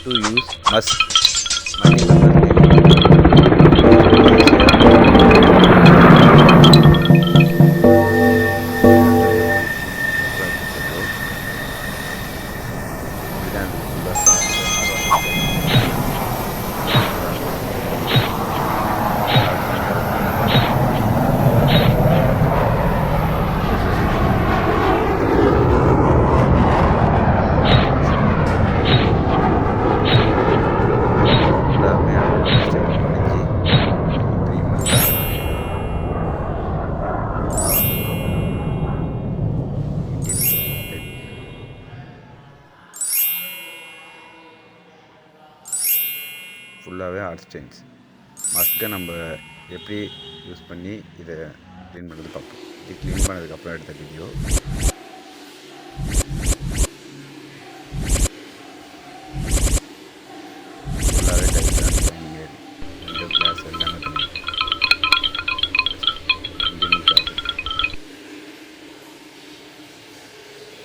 to use musk multi-purpose ஃபுல்லாகவே heart stains. மஸ்க்கை நம்ம எப்படி யூஸ் பண்ணி இதை க்ளீன் பண்ணுறது பார்ப்போம். இது க்ளீன் பண்ணதுக்கப்புறம் எடுத்த வீடியோ. ஃபுல்லாகவே டைப் ட்ரைனிங் இந்த கிளாஸ் எல்லாமே பண்ணிடுவோம். இன்ஜினியரிங் கிளாஸ்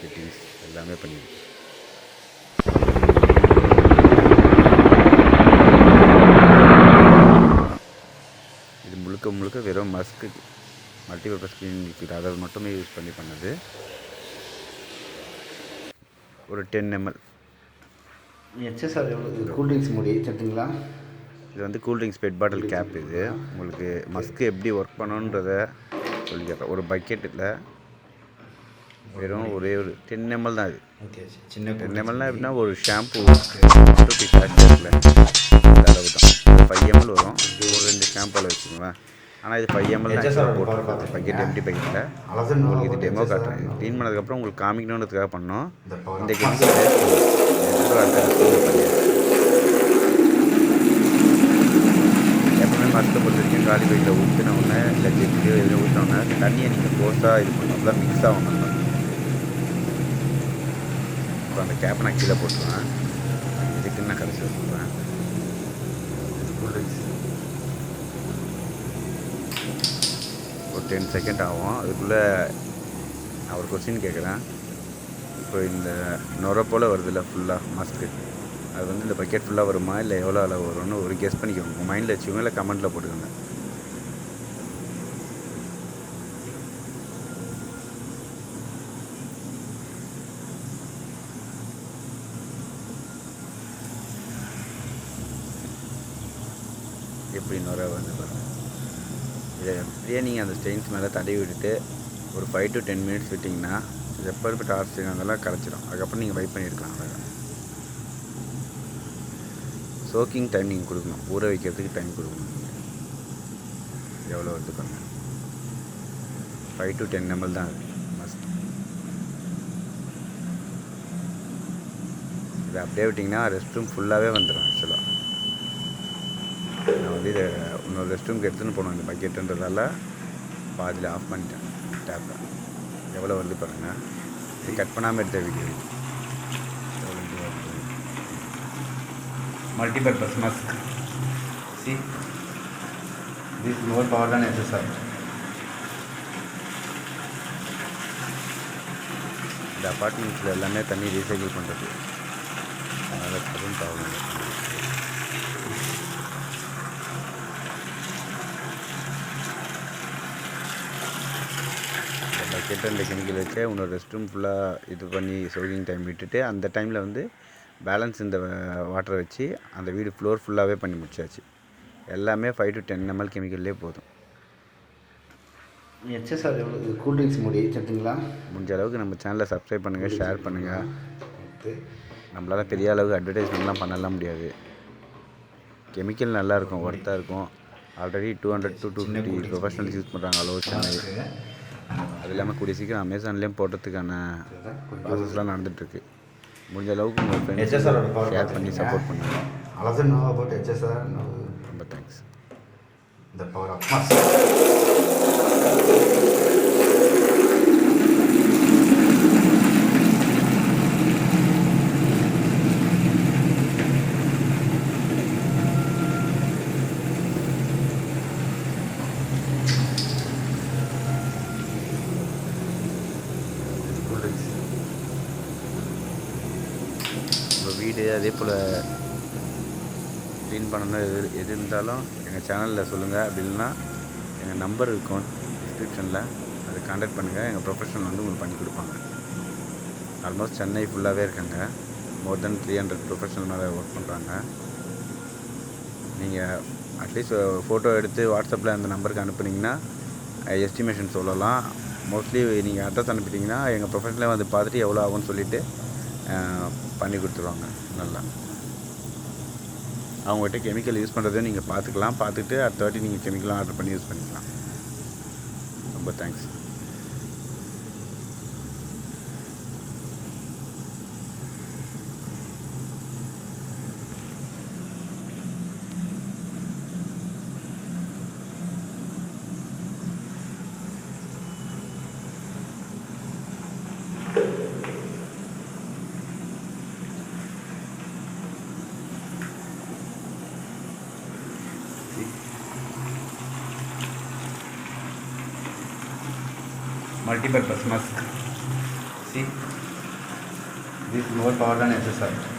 ஃபிட்டிங்ஸ் எல்லாமே பண்ணிடுவோம். முழுக்க வெறும் மஸ்க்கு மல்டிபர்பஸ் க்ளீனிங் லிக்விட் அதை மட்டுமே யூஸ் பண்ணி பண்ணது. ஒரு 10 ml. HSR கூல்ட்ரிங்க்ஸ் மூடி சரிங்களா? இது வந்து கூல்ட்ரிங்க்ஸ் பெட் பாட்டில் கேப். இது உங்களுக்கு மஸ்க்கு எப்படி ஒர்க் பண்ணணுன்றதை சொல்லிக்கிறேன். ஒரு பக்கெட்டில் வெறும் ஒரே ஒரு 10 ml தான். இது சின்ன 10 mlனால் எப்படின்னா ஒரு ஷாம்பு இருக்குல்ல அந்த அளவு தான். 5 ml வரும். ஒரு 2 ஷாம்புவில் வச்சுக்குவேன். ஆனால் இது 5 ml தான் போட்டுருக்கோம். பக்கெட் எம்டி பக்கெட்டில். உங்களுக்கு இது டெமோ காட்டுறேன். இது க்ளீன் பண்ணதுக்கப்புறம் உங்களுக்கு காமிக்கணுன்றதுக்காக பண்ணோம். இந்த கெமிக்கல் எப்பவுமே மஸ்ட்டை பொறுத்த வரைக்கும் காலி பைக்கில் ஊற்றினோடனே இல்லை ஜெட்டியோ எதுவும் ஊற்றினோடனே தண்ணியை நீங்கள் போஸ்ட்டாக இது பண்ணலாம் மிக்ஸ் ஆகணும். இப்போ அந்த கேப்பை நான் கீழே போட்டுருவேன். இதுக்குன்னு நான் கடைசியில் சொல்கிறேன். ஒரு 10 செகண்ட் ஆகும். அதுக்குள்ளே நான் ஒரு கொஸ்டின் கேட்குறேன். இப்போ இந்த நுரை போல் வருதுல்ல ஃபுல்லாக மாஸ்க்கு, அது வந்து இந்த பக்கெட் ஃபுல்லாக வருமா இல்லை எவ்வளோ அளவு வரும்னு ஒரு கெஸ் பண்ணிக்கோங்க. உங்கள் மைண்டில் வச்சுக்கோங்க இல்லை கமெண்ட்டில் போட்டுக்கோங்க. எப்படி நுரை வந்து பாருங்கள். இதை அப்படியே நீங்கள் அந்த ஸ்டெயின்ஸ் மேலே தடவி விட்டுட்டு ஒரு 5 to 10 minutes விட்டிங்கன்னா இது எப்போ டார்ச் ஸ்டெயின் அதெல்லாம் கரைச்சிடும். அதுக்கப்புறம் நீங்கள் வைப் பண்ணியிருக்கலாம். அழகாக சோக்கிங் டைம் நீங்கள் கொடுக்கணும். ஊற வைக்கிறதுக்கு டைம் கொடுக்கணும். எவ்வளோ வருது பாருங்க. 5 to 10 ml தான் அது மஸ்ட். இதை அப்படியே விட்டிங்கன்னா ரெஸ்ட் ரூம் ஃபுல்லாகவே வந்துடும். ஆக்சுவலாக நான் வந்து இதை இன்னொரு ரெஸ்ட் ரூம்க்கு எடுத்துன்னு போனோம். இந்த பக்கெட்டுன்றதால பாதியில் ஆஃப் பண்ணிட்டேன் டேப்பை. எவ்வளோ வருது பாருங்கள். இது கட் பண்ணாமல் எடுத்த video. Multipurpose Musk. See this more power than HSR. இந்த அப்பார்ட்மெண்ட்ஸில் எல்லாமே தண்ணி ரீசைக்கிள் பண்ணுறது. அதனால் பெரும் ப்ராப்ளம். பக்கெட்டு இந்த கெமிக்கல் வச்சு இன்னொரு ரெஸ்ட் ரூம் ஃபுல்லாக இது பண்ணி சோக்கிங் டைம் விட்டுட்டு அந்த டைமில் வந்து பேலன்ஸ் இந்த வாட்டரை வச்சு அந்த வீடு ஃப்ளோர் ஃபுல்லாகவே பண்ணி முடிச்சாச்சு. எல்லாமே 5 to 10 ml கெமிக்கல்லே போதும். HSR கூல்ட்ரிங்க்ஸ் மூடி சரிங்களா? முடிஞ்ச அளவுக்கு நம்ம சேனலை சப்ஸ்கிரைப் பண்ணுங்கள், ஷேர் பண்ணுங்கள். நம்மளால் பெரிய அளவுக்கு அட்வர்டைஸ்மெண்ட்லாம் பண்ணலாம் முடியாது. கெமிக்கல் நல்லாயிருக்கும், ஒர்த்தாக இருக்கும். ஆல்ரெடி 200 to 250 ப்ரொஃபஷனல்ஸ் யூஸ் பண்ணுறாங்க அளவு சென்னை. அது இல்லாமல் கூடிய சீக்கிரம் அமேசான்லேயும் போடுறதுக்கான ப்ராசஸ்லாம் நடந்துகிட்ருக்கு. முடிஞ்ச அளவுக்கு உங்கள் ஃப்ரெண்ட்ஸ் ஷேர் பண்ணி சப்போர்ட் பண்ணுங்கள். ரொம்ப thanks. The power of musk. உங்கள் வீடு அதே போல் க்ளீன் பண்ணணும் எது இருந்தாலும் எங்கள் சேனலில் சொல்லுங்கள். அப்படி இல்லைன்னா எங்கள் நம்பர் இருக்கும் டிஸ்கிரிப்ஷனில், அதை கான்டாக்ட் பண்ணுங்கள். எங்கள் ப்ரொஃபஷனல் வந்து உங்களுக்கு பண்ணி கொடுப்பாங்க. ஆல்மோஸ்ட் சென்னை ஃபுல்லாகவே இருக்காங்க. மோர் தென் 300 ப்ரொஃபஷனல் மேலே ஒர்க் பண்ணுறாங்க. நீங்கள் அட்லீஸ்ட் ஃபோட்டோ எடுத்து வாட்ஸ்அப்பில் அந்த நம்பருக்கு அனுப்புனீங்கன்னா எஸ்டிமேஷன் சொல்லலாம். மோஸ்ட்லி நீங்கள் அட்ரஸ் அனுப்பிட்டிங்கன்னா எங்கள் ப்ரொஃபஷனலே வந்து பார்த்துட்டு எவ்வளோ ஆகும்னு சொல்லிவிட்டு பண்ணி கொடுத்துருவாங்க. நல்லா அவங்ககிட்ட கெமிக்கல் யூஸ் பண்ணுறதையும் நீங்கள் பார்த்துட்டு அடுத்த வாட்டி நீங்கள் கெமிக்கலும் ஆர்டர் பண்ணி யூஸ் பண்ணிக்கலாம். ரொம்ப thanks. Multi-purpose musk. See, this is more power than SSR.